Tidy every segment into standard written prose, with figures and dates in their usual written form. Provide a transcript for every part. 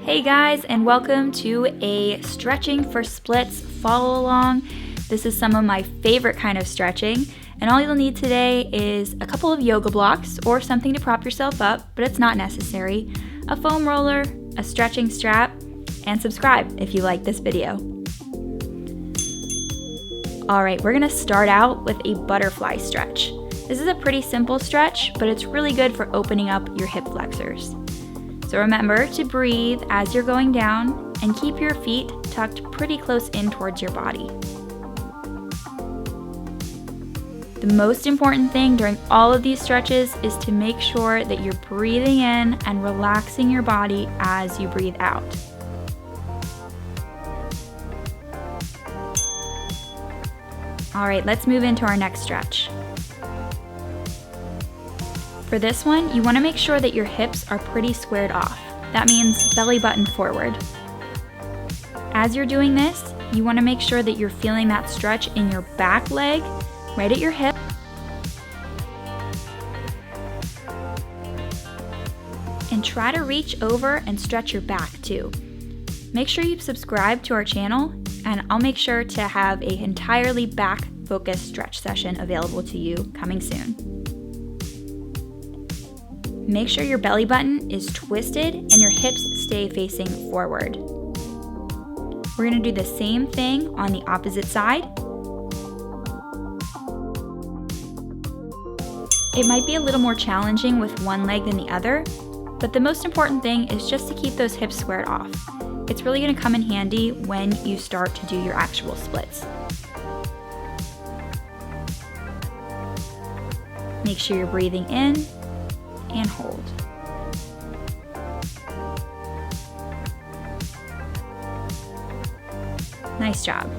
Hey guys, and welcome to a stretching for splits follow along. This is some of my favorite kind of stretching, and all you'll need today is a couple of yoga blocks or something to prop yourself up, but it's not necessary, a foam roller, a stretching strap, and subscribe if you like this video. Alright, we're gonna start out with a butterfly stretch. This is a pretty simple stretch, but it's really good for opening up your hip flexors. So remember to breathe as you're going down and keep your feet tucked pretty close in towards your body. The most important thing during all of these stretches is to make sure that you're breathing in and relaxing your body as you breathe out. All right, let's move into our next stretch. For this one, you want to make sure that your hips are pretty squared off. That means belly button forward. As you're doing this, you want to make sure that you're feeling that stretch in your back leg, right at your hip. And try to reach over and stretch your back too. Make sure you subscribe to our channel, and I'll make sure to have an entirely back-focused stretch session available to you coming soon. Make sure your belly button is twisted and your hips stay facing forward. We're going to do the same thing on the opposite side. It might be a little more challenging with one leg than the other, but the most important thing is just to keep those hips squared off. It's really going to come in handy when you start to do your actual splits. Make sure you're breathing in and hold. Nice job.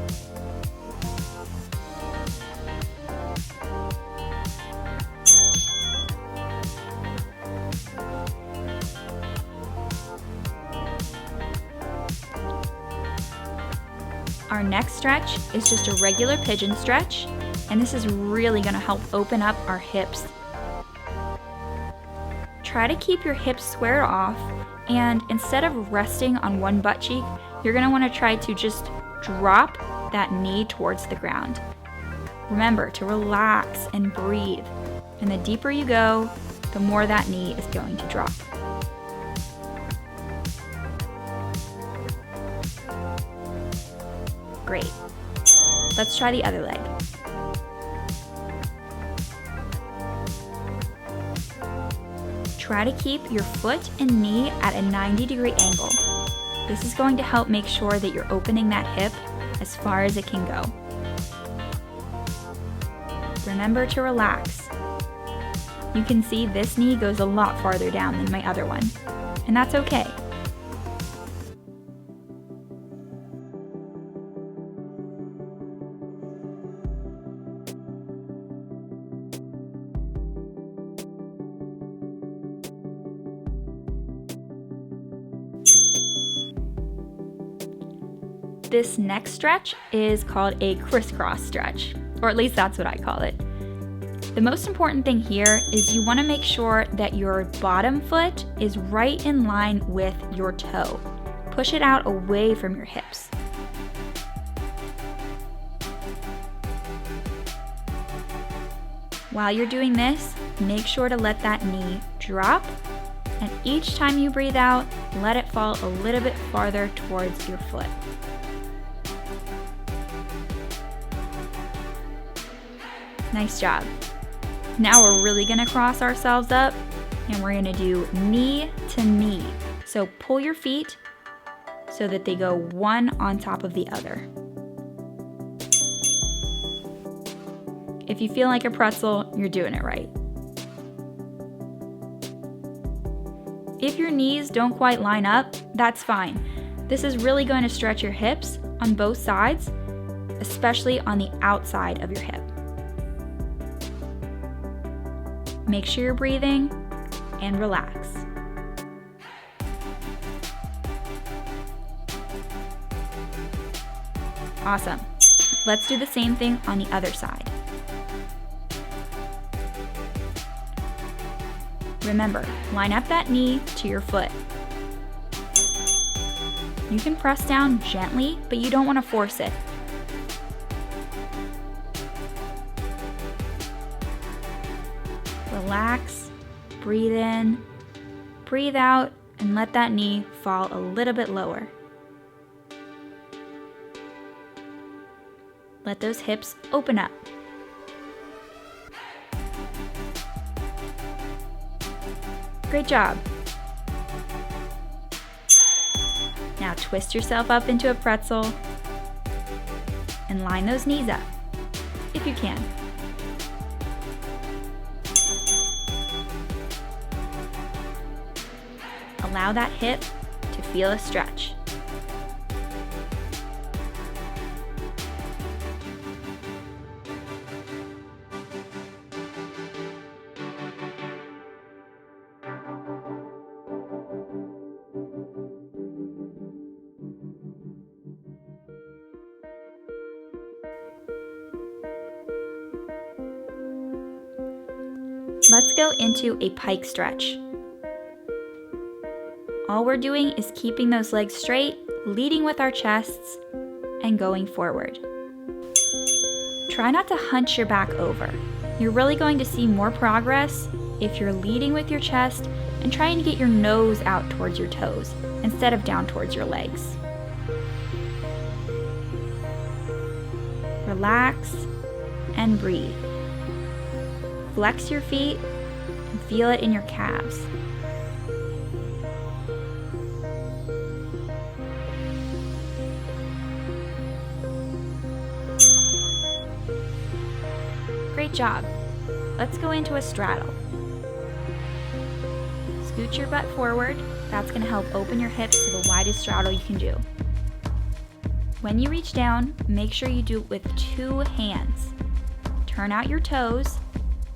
Our next stretch is just a regular pigeon stretch, and this is really going to help open up our hips. Try to keep your hips squared off, and instead of resting on one butt cheek, you're going to want to try to just drop that knee towards the ground. Remember to relax and breathe, and the deeper you go, the more that knee is going to drop. Great. Let's try the other leg. Try to keep your foot and knee at a 90-degree angle. This is going to help make sure that you're opening that hip as far as it can go. Remember to relax. You can see this knee goes a lot farther down than my other one, and that's okay. This next stretch is called a crisscross stretch, or at least that's what I call it. The most important thing here is you want to make sure that your bottom foot is right in line with your toe. Push it out away from your hips. While you're doing this, make sure to let that knee drop, and each time you breathe out, let it fall a little bit farther towards your foot. Nice job. Now we're really going to cross ourselves up, and we're going to do knee to knee. So pull your feet so that they go one on top of the other. If you feel like a pretzel, you're doing it right. If your knees don't quite line up, that's fine. This is really going to stretch your hips on both sides, especially on the outside of your hip. Make sure you're breathing and relax. Awesome. Let's do the same thing on the other side. Remember, line up that knee to your foot. You can press down gently, but you don't want to force it. Relax, breathe in, breathe out, and let that knee fall a little bit lower. Let those hips open up. Great job. Now twist yourself up into a pretzel and line those knees up, if you can. Allow that hip to feel a stretch. Let's go into a pike stretch. All we're doing is keeping those legs straight, leading with our chests, and going forward. Try not to hunch your back over. You're really going to see more progress if you're leading with your chest and trying to get your nose out towards your toes instead of down towards your legs. Relax and breathe. Flex your feet and feel it in your calves. Great job. Let's go into a straddle. Scoot your butt forward. That's going to help open your hips to the widest straddle you can do. When you reach down, make sure you do it with 2 hands. Turn out your toes,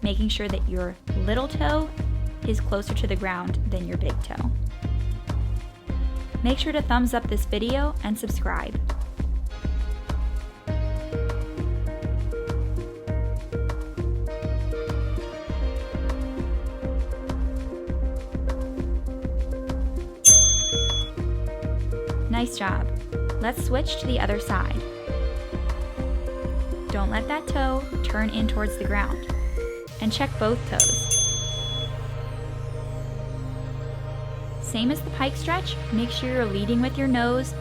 making sure that your little toe is closer to the ground than your big toe. Make sure to thumbs up this video and subscribe. Nice job. Let's switch to the other side. Don't let that toe turn in towards the ground. And check both toes. Same as the pike stretch, make sure you're leading with your nose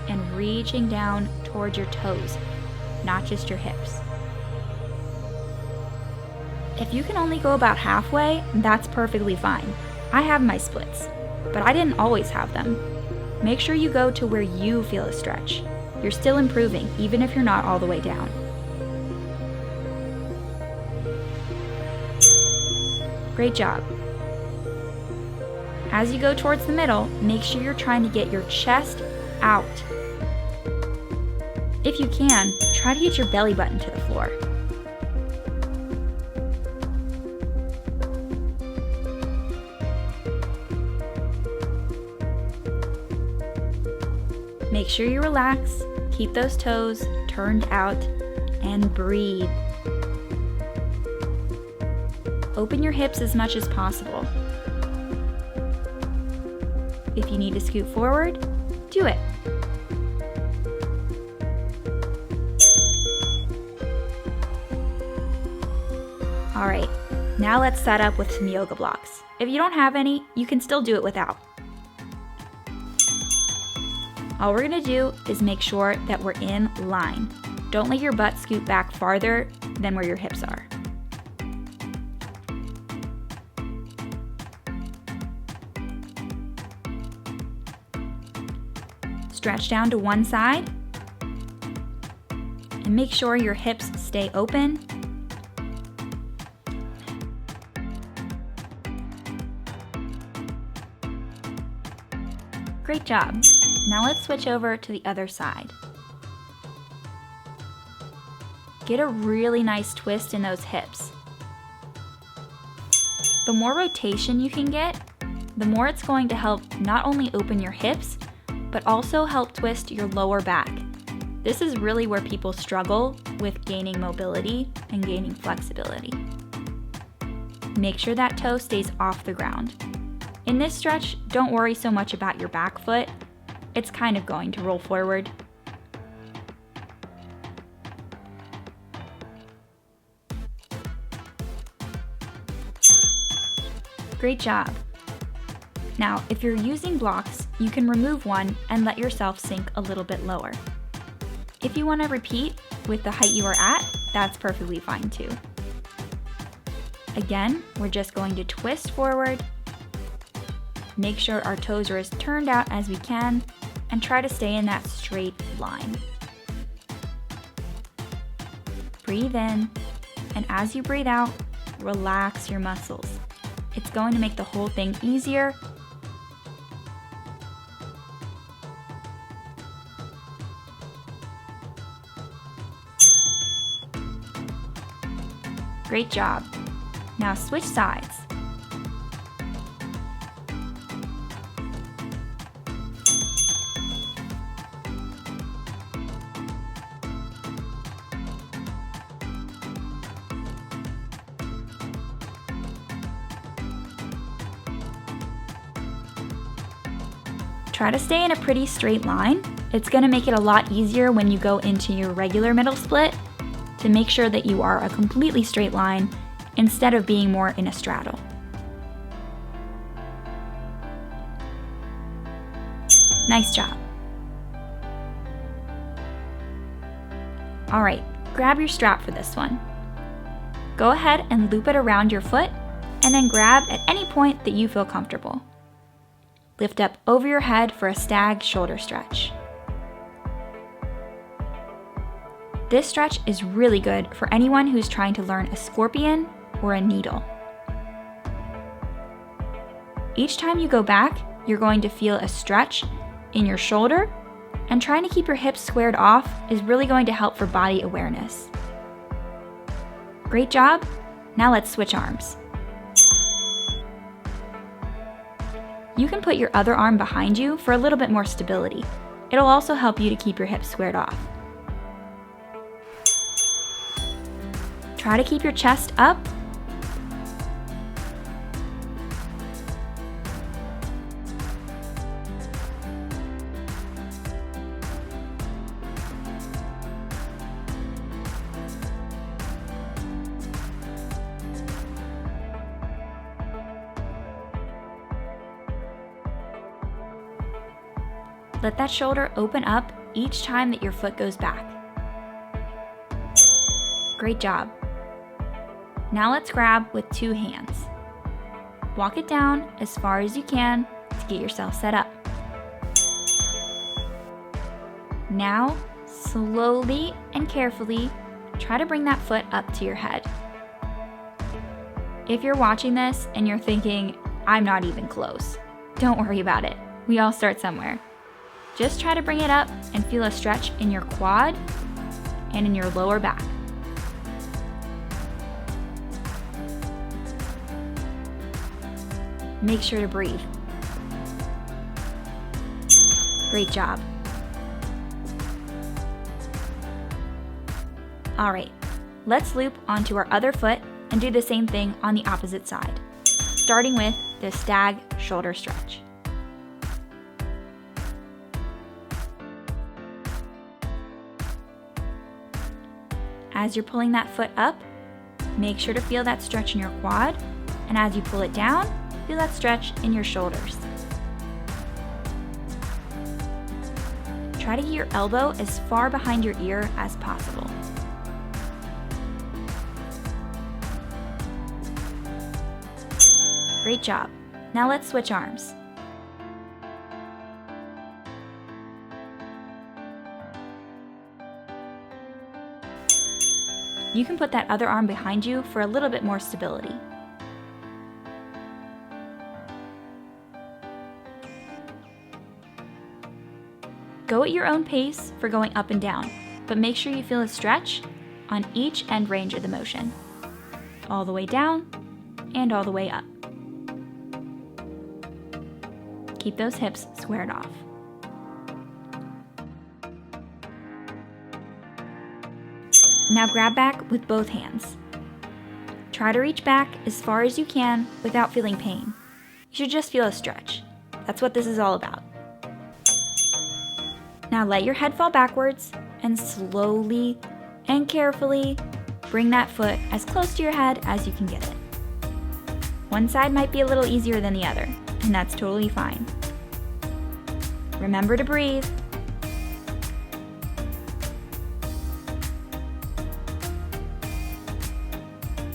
and reaching down towards your toes, not just your hips. If you can only go about halfway, that's perfectly fine. I have my splits, but I didn't always have them. Make sure you go to where you feel a stretch. You're still improving, even if you're not all the way down. Great job. As you go towards the middle, make sure you're trying to get your chest out. If you can, try to get your belly button to the floor. Make sure you relax, keep those toes turned out, and breathe. Open your hips as much as possible. If you need to scoot forward, do it. All right, now let's set up with some yoga blocks. If you don't have any, you can still do it without. All we're gonna do is make sure that we're in line. Don't let your butt scoot back farther than where your hips are. Stretch down to one side and make sure your hips stay open. Great job. Now let's switch over to the other side. Get a really nice twist in those hips. The more rotation you can get, the more it's going to help not only open your hips, but also help twist your lower back. This is really where people struggle with gaining mobility and gaining flexibility. Make sure that toe stays off the ground. In this stretch, don't worry so much about your back foot. it's kind of going to roll forward. Great job! Now, if you're using blocks, you can remove one and let yourself sink a little bit lower. If you want to repeat with the height you are at, that's perfectly fine too. Again, we're just going to twist forward, make sure our toes are as turned out as we can, and try to stay in that straight line. Breathe in, and as you breathe out, relax your muscles. It's going to make the whole thing easier. Great job. Now switch sides. Try to stay in a pretty straight line. It's going to make it a lot easier when you go into your regular middle split to make sure that you are a completely straight line instead of being more in a straddle. Nice job. All right, grab your strap for this one. Go ahead and loop it around your foot and then grab at any point that you feel comfortable. Lift up over your head for a stag shoulder stretch. This stretch is really good for anyone who's trying to learn a scorpion or a needle. Each time you go back, you're going to feel a stretch in your shoulder, and trying to keep your hips squared off is really going to help for body awareness. Great job! Now let's switch arms. You can put your other arm behind you for a little bit more stability. It'll also help you to keep your hips squared off. Try to keep your chest up. Let that shoulder open up each time that your foot goes back. Great job. Now let's grab with two hands. Walk it down as far as you can to get yourself set up. Now, slowly and carefully, try to bring that foot up to your head. If you're watching this and you're thinking, I'm not even close, don't worry about it. We all start somewhere. Just try to bring it up and feel a stretch in your quad and in your lower back. Make sure to breathe. Great job. All right, let's loop onto our other foot and do the same thing on the opposite side, starting with the stag shoulder stretch. As you're pulling that foot up, make sure to feel that stretch in your quad, and as you pull it down, feel that stretch in your shoulders. Try to get your elbow as far behind your ear as possible. Great job. Now let's switch arms. You can put that other arm behind you for a little bit more stability. Go at your own pace for going up and down, but make sure you feel a stretch on each end range of the motion. All the way down and all the way up. Keep those hips squared off. Now grab back with both hands. Try to reach back as far as you can without feeling pain. You should just feel a stretch. That's what this is all about. Now let your head fall backwards and slowly and carefully bring that foot as close to your head as you can get it. One side might be a little easier than the other, and that's totally fine. Remember to breathe.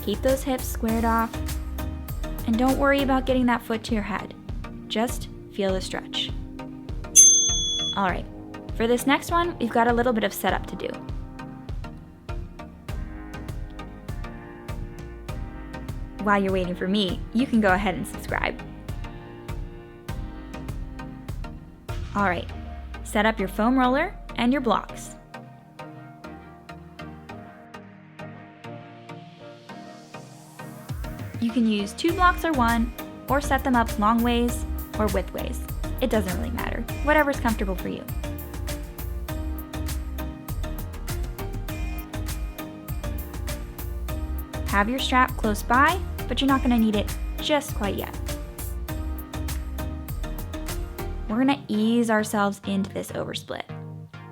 Keep those hips squared off, and don't worry about getting that foot to your head. Just feel the stretch. All right, for this next one, we've got a little bit of setup to do. While you're waiting for me, you can go ahead and subscribe. All right, set up your foam roller and your blocks. You can use 2 blocks or 1, or set them up long ways or width ways. It doesn't really matter, whatever's comfortable for you. Have your strap close by, but you're not going to need it just quite yet. We're going to ease ourselves into this oversplit.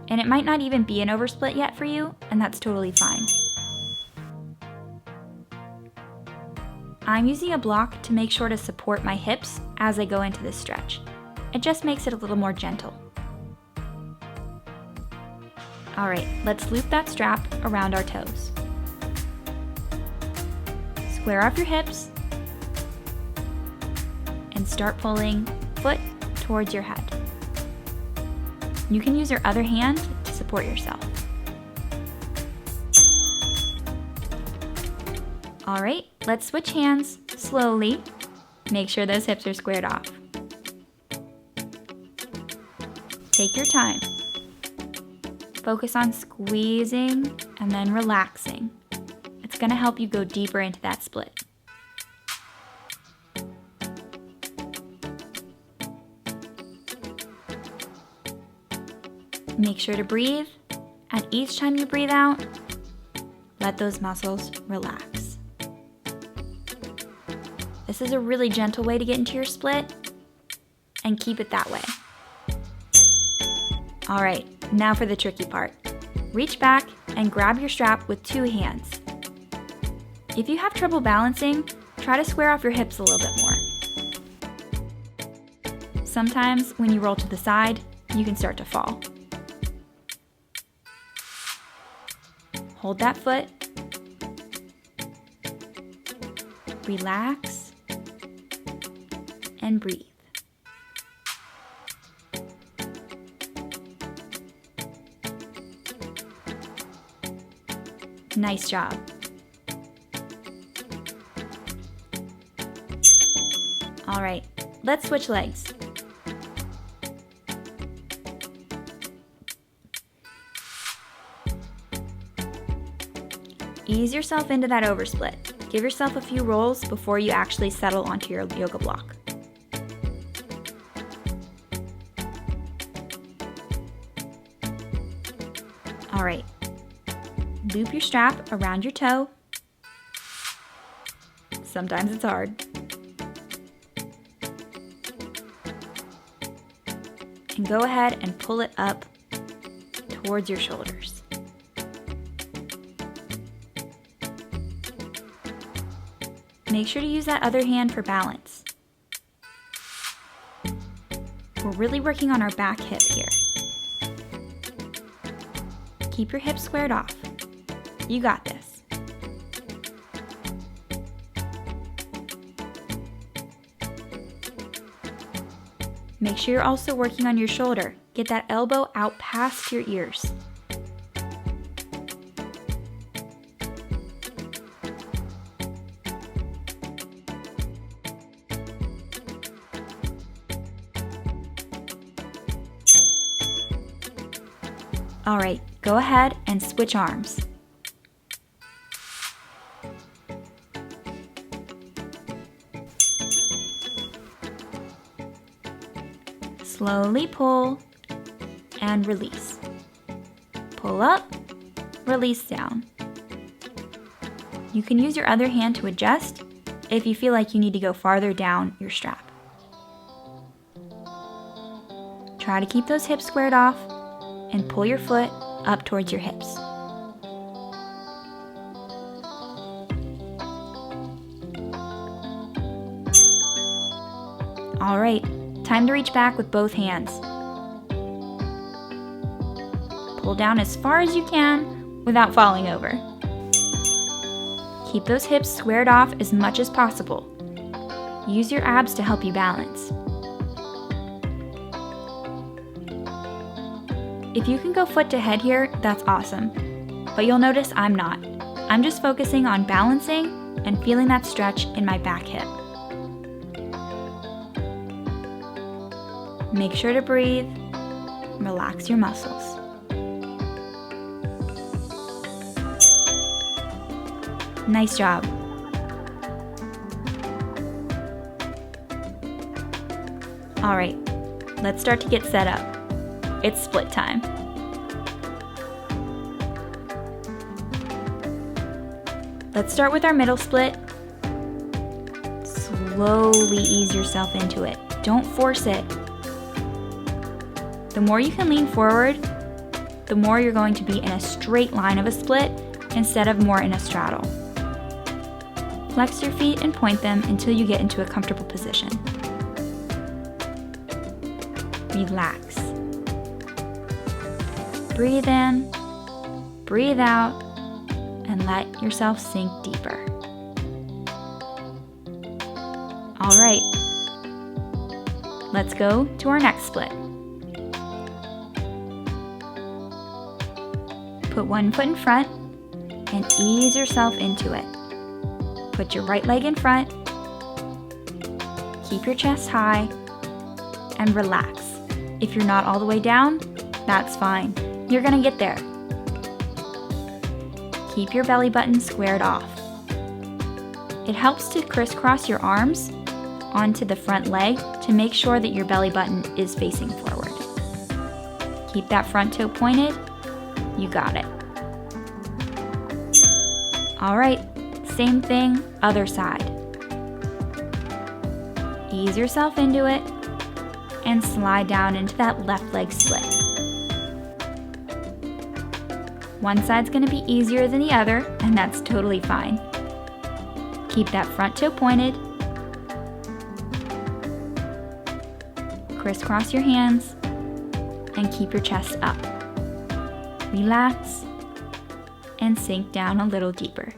And it might not even be an oversplit yet for you, and that's totally fine. I'm using a block to make sure to support my hips as I go into this stretch. It just makes it a little more gentle. All right, let's loop that strap around our toes. Square off your hips and start pulling foot towards your head. You can use your other hand to support yourself. All right, let's switch hands slowly. Make sure those hips are squared off. Take your time. Focus on squeezing and then relaxing. It's going to help you go deeper into that split. Make sure to breathe, and each time you breathe out, let those muscles relax. This is a really gentle way to get into your split, and keep it that way. All right, now for the tricky part. Reach back and grab your strap with 2 hands. If you have trouble balancing, try to square off your hips a little bit more. Sometimes when you roll to the side, you can start to fall. Hold that foot. Relax and breathe. Nice job. All right, let's switch legs. Ease yourself into that oversplit. Give yourself a few rolls before you actually settle onto your yoga block. All right, loop your strap around your toe. Sometimes it's hard. And go ahead and pull it up towards your shoulders. Make sure to use that other hand for balance. We're really working on our back hip here. Keep your hips squared off. You got this. Make sure you're also working on your shoulder. Get that elbow out past your ears. All right, go ahead and switch arms. Slowly pull and release. Pull up, release down. You can use your other hand to adjust if you feel like you need to go farther down your strap. Try to keep those hips squared off and pull your foot up towards your hips. All right, time to reach back with both hands. Pull down as far as you can without falling over. Keep those hips squared off as much as possible. Use your abs to help you balance. If you can go foot to head here, that's awesome. But you'll notice I'm not. I'm just focusing on balancing and feeling that stretch in my back hip. Make sure to breathe, relax your muscles. Nice job. All right, let's start to get set up. It's split time. Let's start with our middle split. Slowly ease yourself into it. Don't force it. The more you can lean forward, the more you're going to be in a straight line of a split instead of more in a straddle. Flex your feet and point them until you get into a comfortable position. Relax. Breathe in, breathe out, and let yourself sink deeper. All right, let's go to our next split. Put one foot in front and ease yourself into it. Put your right leg in front, keep your chest high, and relax. If you're not all the way down, that's fine. You're gonna get there. Keep your belly button squared off. It helps to crisscross your arms onto the front leg to make sure that your belly button is facing forward. Keep that front toe pointed. You got it. All right, same thing, other side. Ease yourself into it and slide down into that left leg split. One side's gonna be easier than the other, and that's totally fine. Keep that front toe pointed. Crisscross your hands and keep your chest up. Relax and sink down a little deeper.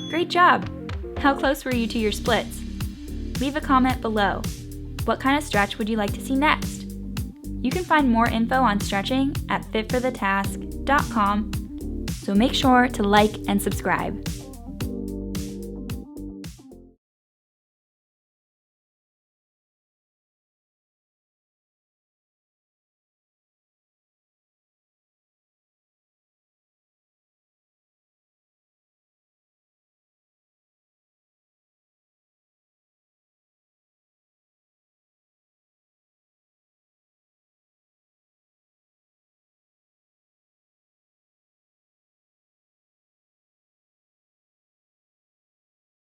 Great job! How close were you to your splits? Leave a comment below. What kind of stretch would you like to see next? You can find more info on stretching at fitforthetask.com, so make sure to like and subscribe.